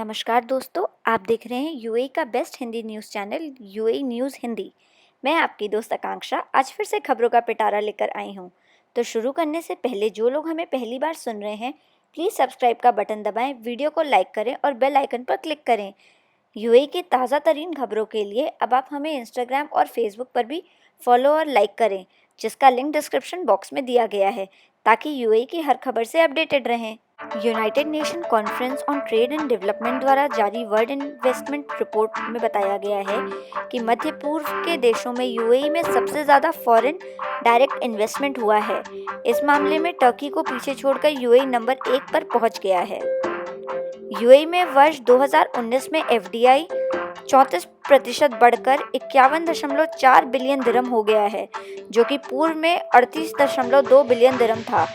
नमस्कार दोस्तों, आप देख रहे हैं यूएई का best Hindi news channel UAE news Hindi. मैं आपकी दोस्त आकांक्षा आज फिर से खबरों का पिटारा लेकर आई हूं। तो शुरू करने से पहले जो लोग हमें पहली बार सुन रहे हैं, प्लीज़ सब्सक्राइब का बटन दबाएं, वीडियो को लाइक करें और बेल आइकन पर क्लिक करें। यूएई की ताज़ा तरीन खबरों के लिए अब आप हमें इंस्टाग्राम और फेसबुक पर भी फॉलो और लाइक करें, जिसका लिंक डिस्क्रिप्शन बॉक्स में दिया गया है, ताकि यूएई की हर खबर से अपडेटेड रहें। United nation conference on trade and development द्वारा जारी वर्ल्ड इन्वेस्टमेंट रिपोर्ट में बताया गया है कि मध्य पूर्व के देशों में यूएई में सबसे ज़्यादा फॉरेन डायरेक्ट इन्वेस्टमेंट हुआ है। इस मामले में टर्की को पीछे छोड़कर यूएई नंबर 1 पर पहुंच गया है। यूएई में वर्ष 2019 में एफडीआई 34% बढ़कर 51.4 बिलियन दिरहम हो गया है, जो कि पूर्व में 38.2 बिलियन दिरहम था।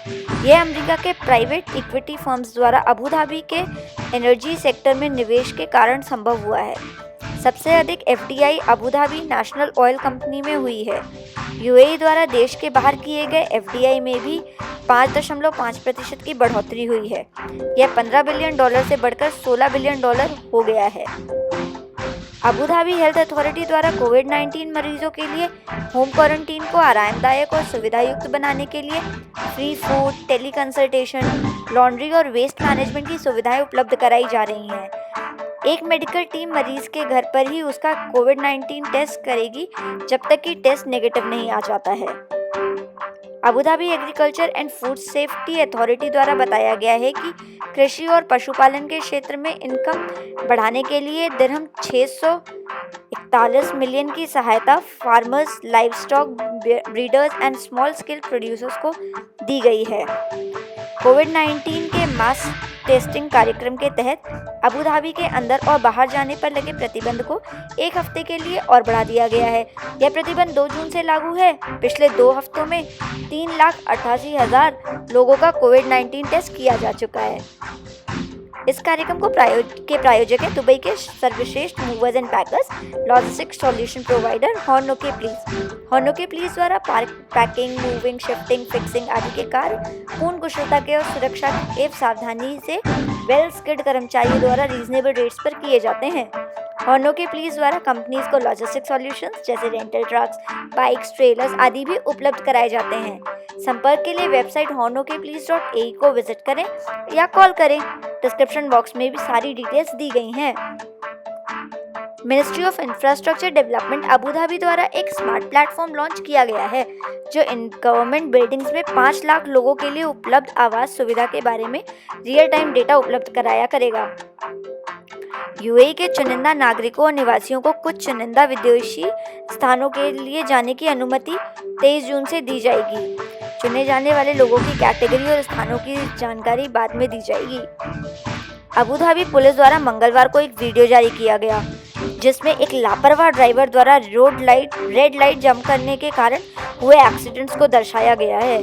यह अमेरिका के प्राइवेट इक्विटी फर्म्स द्वारा अबू धाबी के एनर्जी सेक्टर में निवेश के कारण संभव हुआ है। सबसे अधिक FDI Abu Dhabi national oil company में हुई है। यूएई द्वारा देश के बाहर किए गए एफडीआई में भी 5.5% की बढ़ोतरी हुई है। यह $15 बिलियन से बढ़कर $16 बिलियन हो गया है। अबू धाबी हेल्थ अथॉरिटी द्वारा कोविड-19 मरीजों के लिए होम क्वारंटीन को आरामदायक और सुविधायुक्त बनाने के लिए free food, tele consultation, laundry और वेस्ट मैनेजमेंट की सुविधाएं उपलब्ध कराई जा रही हैं। एक मेडिकल टीम मरीज के घर पर ही उसका कोविड-19 टेस्ट करेगी जब तक कि टेस्ट नेगेटिव नहीं आ जाता है। Abu Dhabi agriculture and food safety authority द्वारा बताया गया है कि कृषि और पशुपालन के क्षेत्र में इनकम बढ़ाने के लिए दिरहम 641 मिलियन की सहायता farmers, livestock breeders and small scale producers को दी गई है। कोविड-19 के मास टेस्टिंग कार्यक्रम के तहत अबू धाबी के अंदर और बाहर जाने पर लगे प्रतिबंध को 1 हफ्ते के लिए और बढ़ा दिया गया है। यह प्रतिबंध 2 जून से लागू है। पिछले 2 हफ्तों में 3,88,000 लोगों का कोविड-19 टेस्ट किया जा चुका है। इस कार्यक्रम को प्रायोजक है दुबई के सर्वश्रेष्ठ movers and packers logistics solution provider हॉर्नोके प्लीज द्वारा पैकिंग, मूविंग, शिफ्टिंग, फिक्सिंग आदि के कार्य पूर्ण कुशलता के और सुरक्षा एवं सावधानी से वेल स्किल्ड कर्मचारियों द्वारा रीजनेबल रेट्स पर किए जाते हैं। हॉर्नोके प्लीज द्वारा कंपनीज को लॉजिस्टिक सॉल्यूशंस जैसे रेंटल ट्रक्स, बाइक्स, ट्रेलर्स आदि भी उपलब्ध कराए जाते हैं। संपर्क के लिए वेबसाइट hornokepliz.ae को विजिट करें या कॉल करें। डिस्क्रिप्शन बॉक्स में भी सारी डिटेल्स दी गई हैं। Ministry of infrastructure development Abu Dhabi द्वारा एक स्मार्ट प्लेटफॉर्म लॉन्च किया गया है, जो इन गवर्नमेंट बिल्डिंग्स में 5 लाख लोगों के लिए उपलब्ध आवास सुविधा के बारे में रियल टाइम डेटा उपलब्ध कराया करेगा। यूएई के चुनिंदा नागरिकों और निवासियों को कुछ चुनिंदा विदेशी स्थानों के लिए जाने की अनुमति 23 जून से दी जाएगी। चुने जाने वाले लोगों की कैटेगरी और स्थानों की जानकारी बाद में दी जाएगी। अबू धाबी पुलिस द्वारा मंगलवार को एक वीडियो जारी किया गया, जिसमें एक लापरवाह ड्राइवर द्वारा रेड लाइट जंप करने के कारण हुए एक्सीडेंट्स को दर्शाया गया है।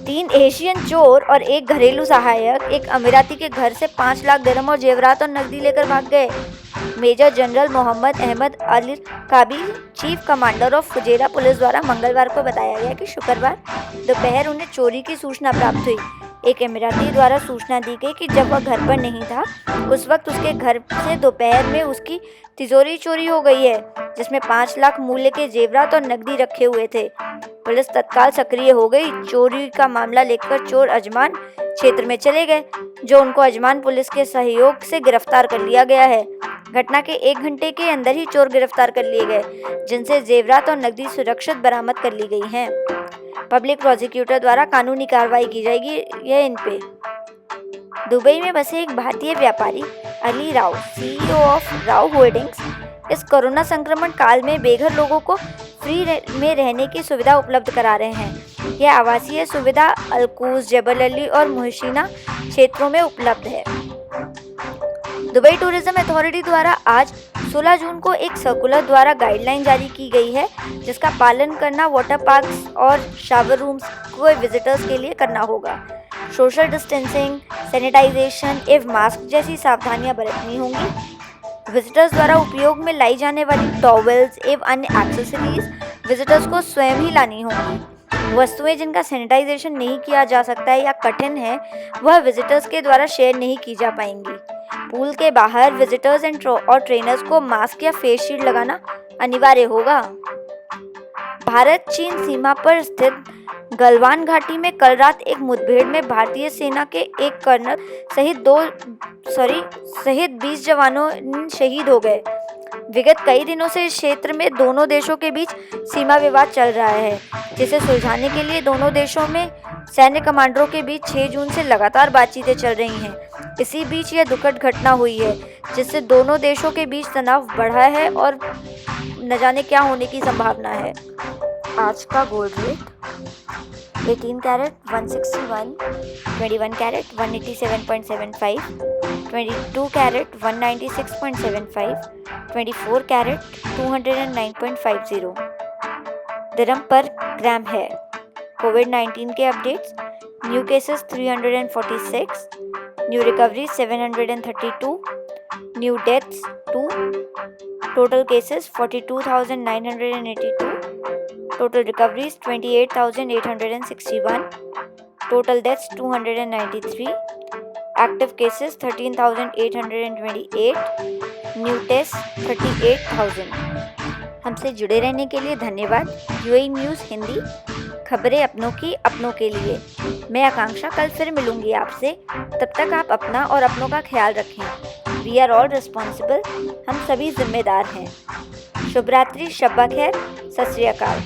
3 एशियन चोर और एक घरेलू सहायक एक अमीराती के घर से 5 लाख दिरहम और जेवरात और नकदी लेकर भाग गए। Major general Mohammed Ahmed Ali Kaabi, chief commander of Fujairah police द्वारा मंगलवार को बताया गया कि शुक्रवार दोपहर उन्हें चोरी की सूचना प्राप्त हुई। एक अमीराती द्वारा सूचना दी गई कि जब वह घर पर नहीं था, उस वक्त उसके घर से दोपहर में उसकी तिजोरी चोरी हो गई है, जिसमें 5 लाख मूल्य के जेवरात और नकदी रखे हुए थे। पुलिस तत्काल सक्रिय हो गई। चोरी का मामला लेकर चोर अजमान क्षेत्र में चले गए, जो उनको अजमान पुलिस के सहयोग से गिरफ्तार कर लिया गया है। घटना के 1 घंटे के अंदर ही चोर गिरफ्तार कर लिए गए, जिनसे जेवरात और नकदी सुरक्षित बरामद कर ली गई हैं। पब्लिक प्रोसिक्यूटर द्वारा कानूनी कार्रवाई की जाएगी यह इन पे। दुबई में बसे एक भारतीय व्यापारी Ali Rao, CEO of Rao holdings, इस कोरोना संक्रमण काल में बेघर लोगों को फ्री में रहने की सुविधा उपलब्ध करा रहे हैं। यह आवासीय सुविधा अलकूज, जबल अली और मुहसिना क्षेत्रों में उपलब्ध है। दुबई टूरिज्म अथॉरिटी द्वारा आज 16 जून को एक सर्कुलर द्वारा गाइडलाइन जारी की गई है, जिसका पालन करना वाटर पार्क्स और शावर रूम्स को विजिटर्स के लिए करना होगा। सोशल डिस्टेंसिंग, सैनिटाइजेशन एवं मास्क जैसी सावधानियां बरतनी होंगी। विजिटर्स द्वारा उपयोग में लाई जाने वाली टॉवेल्स एवं अन्य एक्सेसरीज विजिटर्स को स्वयं ही लानी होंगी। वस्तुएं जिनका सैनिटाइजेशन नहीं किया जा सकता है या कठिन है, वह विजिटर्स के द्वारा शेयर नहीं की जा पाएंगी। पूल के बाहर विजिटर्स और ट्रेनर्स को मास्क या फेस शील्ड लगाना अनिवार्य होगा। भारत चीन सीमा पर स्थित गलवान घाटी में कल रात एक मुठभेड़ में भारतीय सेना के एक कर्नल सहित 20 जवानों शहीद हो गए। विगत कई दिनों से इस क्षेत्र में दोनों देशों के बीच सीमा विवाद चल रहा है, जिसे सुलझाने के लिए दोनों देशों में सैन्य कमांडरों के बीच 6 जून से लगातार बातचीतें चल रही हैं। इसी बीच यह दुखद घटना हुई है, जिससे दोनों देशों के बीच तनाव बढ़ा है और न जाने क्या होने की संभावना है। आज का gold rate 18 carat 161, 21 carat 187.75, 22 carat 196.75, 24 carat 209.50 दिरहम पर ग्राम है। कोविड-19 के updates: new cases 346, new recovery 732, new deaths 2, total cases 42,982, total recoveries 28,861, total deaths 293, active cases 13,828, new tests 38,000। हमसे जुड़े रहने के लिए धन्यवाद। यूएई न्यूज़ हिंदी, खबरें अपनों की अपनों के लिए। मैं आकांक्षा कल फिर मिलूंगी आपसे। तब तक आप अपना और अपनों का ख्याल रखें। वी आर ऑल रिस्पॉन्सिबल, हम सभी जिम्मेदार हैं। शुभ रात्रि, शब्बा खैर, सत श्री अकाल।